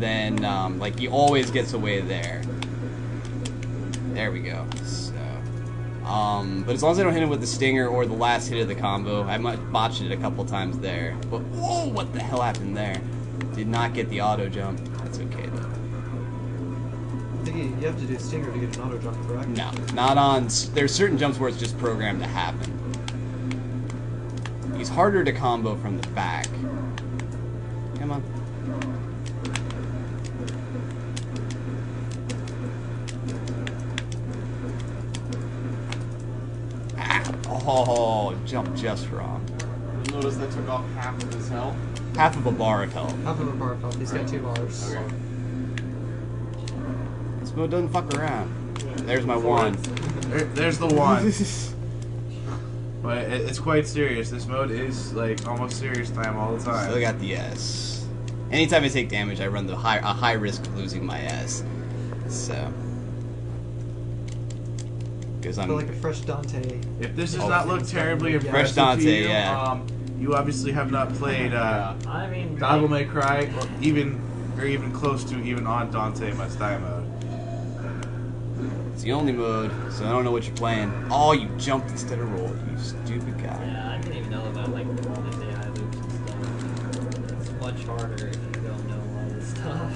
then like he always gets away there. There we go. So, but as long as I don't hit him with the stinger or the last hit of the combo, I might botched it a couple times there. But whoa, what the hell happened there? Did not get the auto jump. That's okay though. I think you have to do stinger to get an auto jump, correct? No, not on. There's certain jumps where it's just programmed to happen. He's harder to combo from the back. Come on. Ah, oh, jumped just wrong. Notice that took off half of his health. Half of a bar of health. Half of a bar of health. He's got 2 bars. Okay. This mode doesn't fuck around. There's my one. There's the one. But it's quite serious. This mode is like almost serious time all the time. Still got the S. Anytime I take damage, I run a high risk of losing my S. So, because I I'm feel like a fresh Dante. If this does Oh, not look terribly fresh impressive Dante, to you, yeah. You obviously have not played I mean, Devil May Cry or even close to even on Dante Must Die mode. it's the only mode, so I don't know what you're playing. Oh, you jumped instead of rolled, you stupid guy. Yeah, I didn't even know about like all this AI loops and stuff. It's much harder if you don't know all this stuff.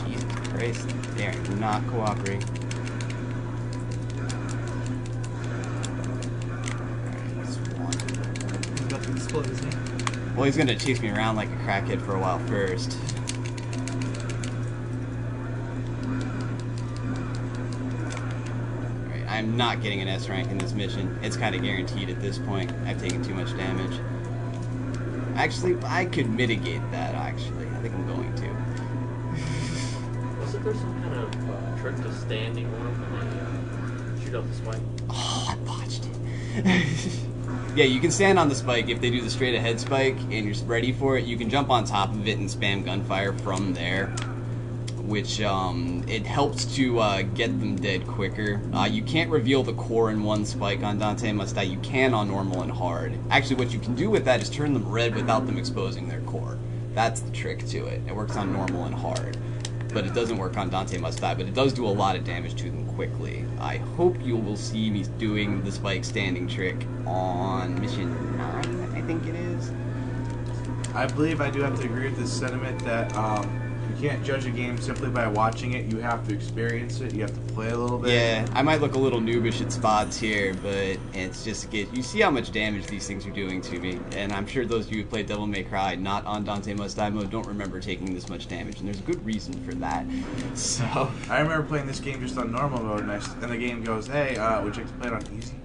Jesus Christ, they're not cooperating. He's about to explode, isn't he? Well, he's gonna chase me around like a crackhead for a while first. Alright, I'm not getting an S rank in this mission. It's kind of guaranteed at this point. I've taken too much damage. Actually, I could mitigate that, actually. I think I'm going to. Wasn't there some kind of trick to standing one when they shoot up the spike? Oh, I botched it. Yeah, you can stand on the spike if they do the straight ahead spike and you're ready for it. You can jump on top of it and spam gunfire from there, which it helps to get them dead quicker. You can't reveal the core in one spike on Dante Must Die. You can on normal and hard. Actually, what you can do with that is turn them red without them exposing their core. That's the trick to it. It works on normal and hard, but it doesn't work on Dante Must Die, but it does do a lot of damage to them quickly. I hope you will see me doing the spike standing trick on mission 9, I think it is. I believe I do have to agree with this sentiment that you can't judge a game simply by watching it. You have to experience it. You have to play a little bit. Yeah, I might look a little noobish at spots here, but it's just you see how much damage these things are doing to me, and I'm sure those of you who played Devil May Cry not on Dante Must Die mode don't remember taking this much damage, and there's a good reason for that. So I remember playing this game just on normal mode, and the game goes, "Hey, would you like to play it on easy?"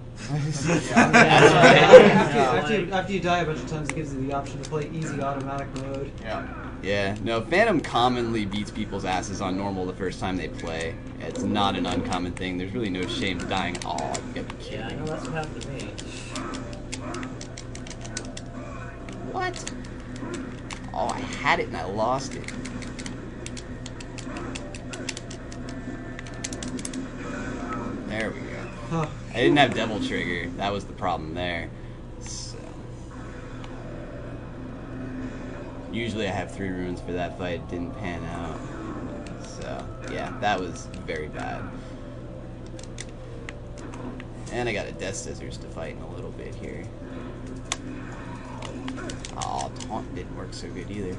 After you die a bunch of times, it gives you the option to play easy automatic mode. Yeah. Yeah, no, Phantom commonly beats people's asses on normal the first time they play. It's not an uncommon thing. There's really no shame to dying. Oh, you gotta be kidding Yeah, I me. know that's what happened to me. What? Oh, I had it and I lost it. There we go. Huh. I didn't have Devil Trigger. That was the problem there. So. Usually I have 3 runes for that fight. It didn't pan out. So, yeah, that was very bad. And I got a Death Scissors to fight in a little bit here. Oh, Taunt didn't work so good either.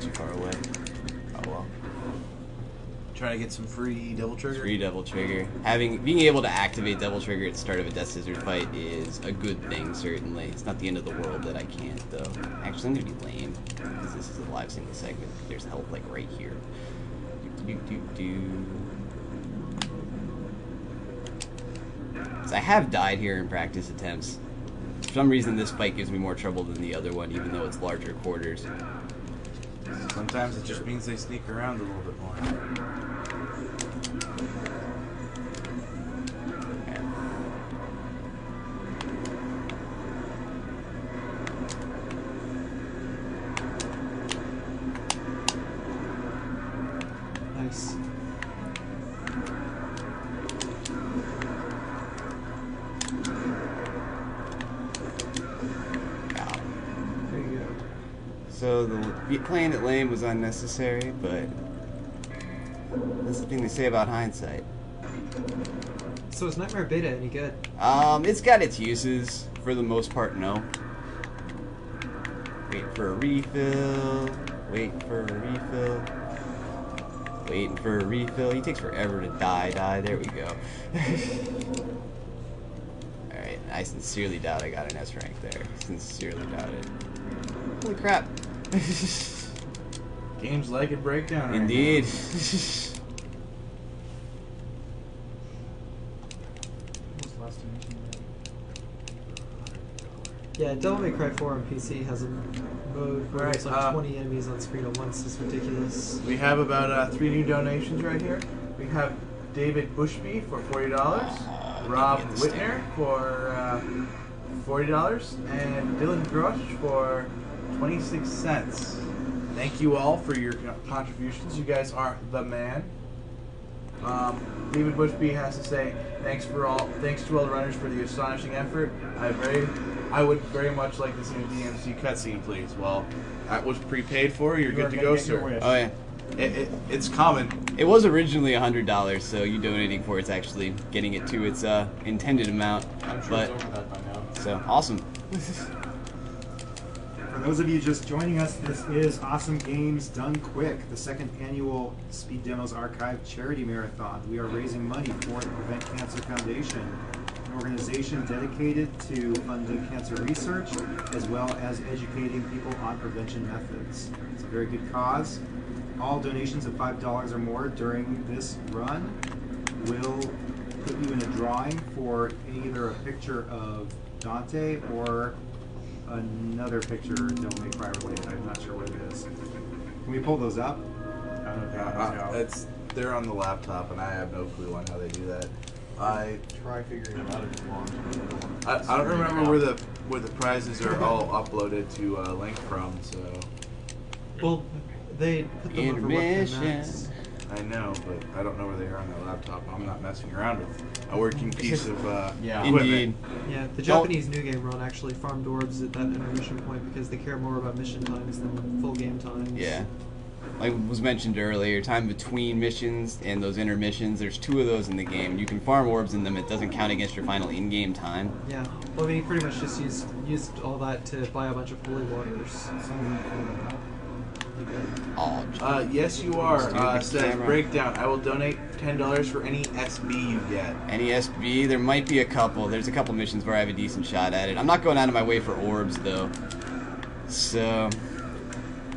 Too far away. Oh well. Trying to get some free Devil Trigger. Free Devil Trigger. Being able to activate Devil Trigger at the start of a Death Scissors fight is a good thing, certainly. It's not the end of the world that I can't, though. Actually, I'm gonna be lame, because this is a live single segment. There's help, like, right here. So I have died here in practice attempts. For some reason, this fight gives me more trouble than the other one, even though it's larger quarters. Sometimes it just means they sneak around a little bit more. Nice. There you go. So playing it lame was unnecessary, but that's the thing they say about hindsight. So is Nightmare Beta any good? It's got its uses. For the most part, no. Wait for a refill. Wait for a refill. Waiting for a refill. He takes forever to die. There we go. Alright, I sincerely doubt I got an S rank there. Sincerely doubt it. Holy crap. Games like it breakdown. Right Indeed. What was the last donation? Yeah, Devil May Cry 4 on PC has a mode where it's like Right, 20 enemies on screen at once. It's ridiculous. We have about 3 new donations right here. We have David Bushby for $40, Rob get the Whitner for $40, and Dylan Grosh for 26 cents. Thank you all for your contributions. You guys are the man. David Bushby has to say thanks to all the runners for the astonishing effort. I would very much like to see a DMC cutscene, please. Well, that was prepaid for. You're good to go, sir. Oh yeah. It's common. It was originally $100, so you donating for it's actually getting it to its intended amount. I'm sure But it's over that by now. so awesome. For those of you just joining us, this is Awesome Games Done Quick, the second annual Speed Demos Archive Charity Marathon. We are raising money for the Prevent Cancer Foundation, an organization dedicated to funding cancer research as well as educating people on prevention methods. It's a very good cause. All donations of $5 or more during this run will put you in a drawing for either a picture of Dante or another picture Devil May Cry related. I'm not sure what it is. Can we pull those up? I don't know if they have those out. They're on the laptop, and I have no clue on how they do that. Try figuring it out if you want. I don't remember where the prizes are all uploaded to link from. So Well, they put them over Webcam Intermission. Max. I know, but I don't know where they are on that laptop. I'm not messing around with a working piece of Yeah. equipment. Indeed. Yeah, the Japanese New Game Run actually farmed orbs at that intermission point because they care more about mission times than full game times. Yeah. Like was mentioned earlier, time between missions and those intermissions, there's 2 of those in the game. You can farm orbs in them, it doesn't count against your final in-game time. Yeah. Well, I mean, he pretty much just used all that to buy a bunch of holy waters. Oh, Yes, you are. Stupid Says camera. Breakdown. I will donate $10 for any SB you get. any SB, there might be a couple. There's a couple missions where I have a decent shot at it. I'm not going out of my way for orbs, though. So,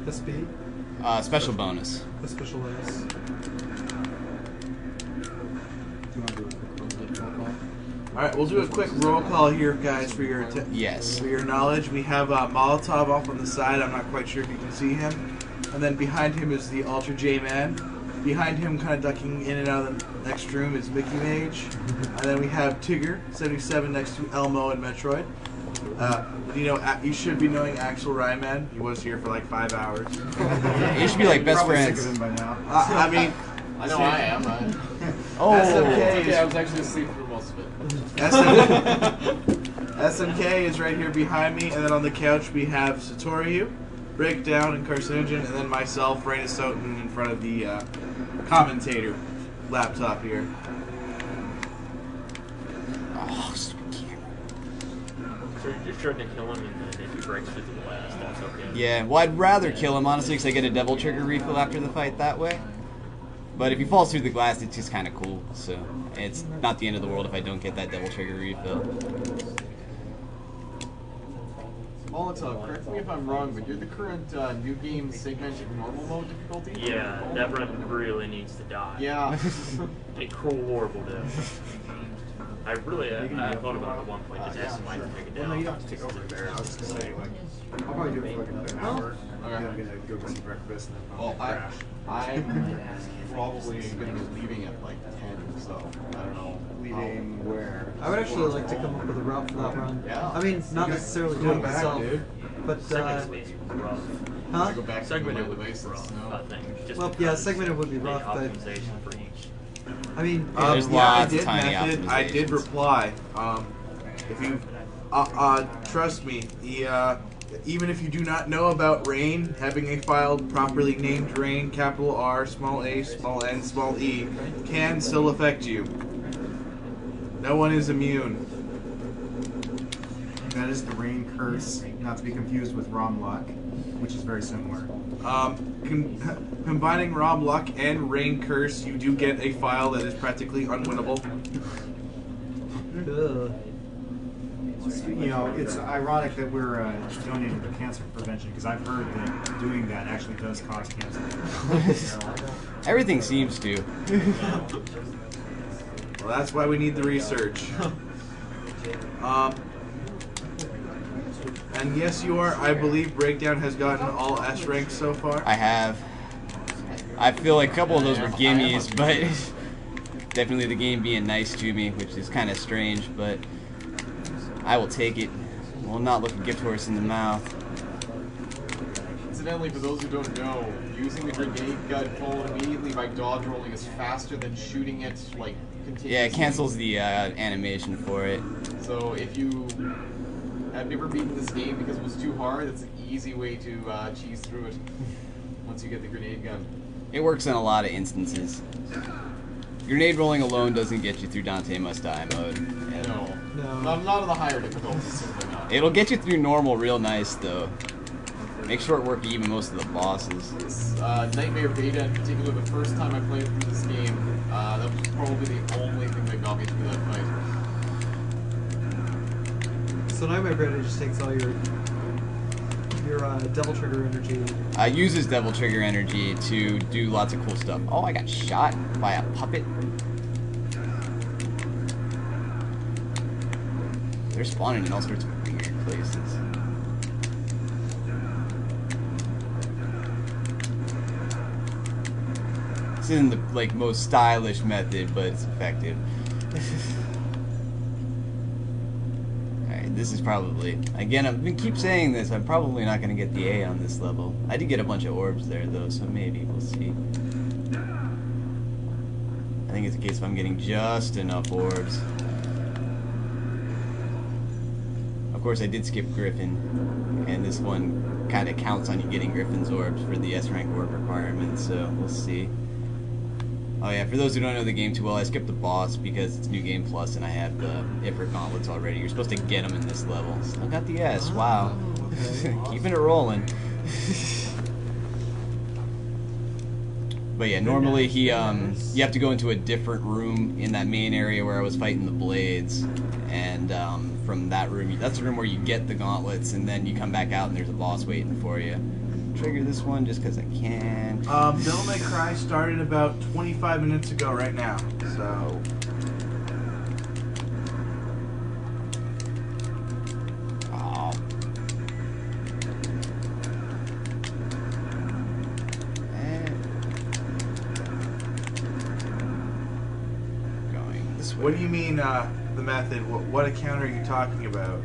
SB, special bonus. the special bonus. All right, we'll do a quick roll call here, guys, for your Yes. for your knowledge. We have Molotov off on the side. I'm not quite sure if you can see him. And then behind him is the Ultra J-Man. Behind him, kind of ducking in and out of the next room, is Mickey Mage. And then we have Tigger, 77, next to Elmo and Metroid. You should be knowing Axel Ryman. He was here for like 5 hours. You should be like best Probably friends. sick of him by now. I mean, I know I am. Oh, SMK I was actually asleep for most of it. SMK is right here behind me, and then on the couch we have Satoriu, Breakdown, and Carcinogen, and then myself, Raina Soten, in front of the commentator laptop here. oh, stupid camera. So you're just trying to kill him, and then if he breaks through the glass, that's okay. Yeah, well, I'd rather kill him, honestly, because I get a Devil Trigger refill after the fight that way. But if he falls through the glass, it's just kind of cool, so it's not the end of the world if I don't get that Devil Trigger refill. Molotov, correct me if I'm wrong, but you're the current new game segmented normal mode difficulty? Yeah, that run really needs to die. Yeah. A cruel, horrible death. I thought about it at one point, just asking Mike to take it down. Well, no, you don't have to take over there. I was just gonna say, like, I'll probably do it for like an hour. Okay. I'm gonna go get some breakfast and then Well, I'll crash. I'm probably going to be leaving at like 10, so I don't know. Leaving where? I would actually like to come up with a route for that run. Yeah. I mean, not necessarily doing it myself, but Second space was rough. Huh? Go back to Segmented my would be devices. rough, No. I think. Just Well, yeah, because segmented would be the rough, but optimization for each. I mean, There's yeah, lots I did of tiny method. I did optimizations. reply. If you trust me, even if you do not know about Rain, having a file properly named Rain, capital R, small a, small n, small e, can still affect you. No one is immune. That is the Rain Curse, not to be confused with Rom Luck, which is very similar. Combining Rom Luck and Rain Curse, you do get a file that is practically unwinnable. ugh. You know, it's ironic that we're donating to cancer prevention, because I've heard that doing that actually does cause cancer. Everything seems to. Well, that's why we need the research. And yes, you are. I believe Breakdown has gotten all S ranks so far. I have. I feel like a couple of those were gimmies, but definitely the game being nice to me, which is kind of strange, but I will take it. Will not look a gift horse in the mouth. Incidentally, for those who don't know, using the grenade gun followed immediately by dodge rolling is faster than shooting it like continuously. Yeah, it cancels the animation for it. So if you have never beaten this game because it was too hard, it's an easy way to cheese through it once you get the grenade gun. It works in a lot of instances. Grenade rolling alone doesn't get you through Dante Must Die mode. And No. No. Not on the higher difficulties, simply not. it'll get you through normal real nice, though. Make short work of even most of the bosses. This Nightmare Beta, in particular, the first time I played through this game, that was probably the only thing that got me through that fight. So Nightmare Beta just takes all your Devil Trigger energy. Uses Devil Trigger energy to do lots of cool stuff. Oh, I got shot by a puppet. They're spawning in all sorts of weird places. This isn't the most stylish method, but it's effective. Alright, this is probably, again, I've been keep saying this, I'm probably not going to get the A on this level. I did get a bunch of orbs there though, so maybe, we'll see. I think it's a case of I'm getting just enough orbs. Of course, I did skip Griffin, and this one kind of counts on you getting Griffin's orbs for the S-rank orb requirement, so we'll see. Oh yeah, for those who don't know the game too well, I skipped the boss because it's New Game Plus and I have the Ifrit gauntlets already. You're supposed to get them in this level. Still got the S, wow. Okay. Keeping it rolling. But yeah, normally you have to go into a different room in that main area where I was fighting the blades, and from that room, that's the room where you get the gauntlets, and then you come back out and there's a boss waiting for you. Trigger this one just because I can. Devil May Cry started about 25 minutes ago right now, so... Oh. Going this way. What do you mean, the method? What account are you talking about?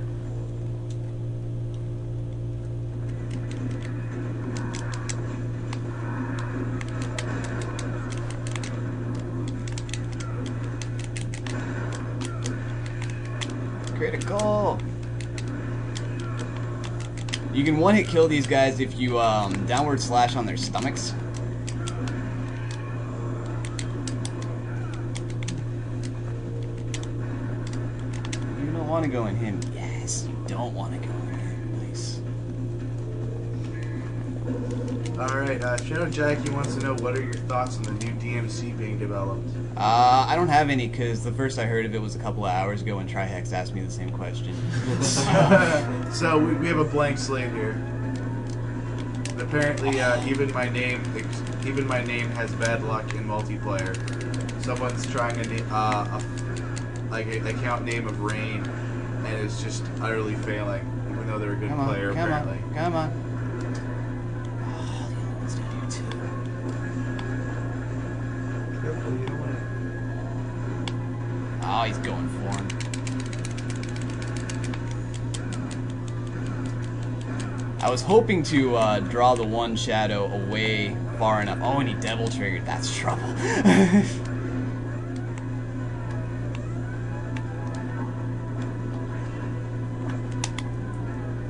Critical. You can one-hit kill these guys if you downward slash on their stomachs. You don't want to go in him. Yes, you don't want to go in him. Nice. Alright, Shadow Jackie wants to know what are your thoughts on the new DMC being developed? I don't have any because the first I heard of it was a couple of hours ago when Trihex asked me the same question. So we have a blank slate here. Apparently, even my name has bad luck in multiplayer. Someone's trying an account name of Rain, and it's just utterly failing, even though they're a good player apparently. Come on. Careful, you don't want Oh, he's going for him. I was hoping to draw the one shadow away far enough. Oh, and he devil triggered. That's trouble.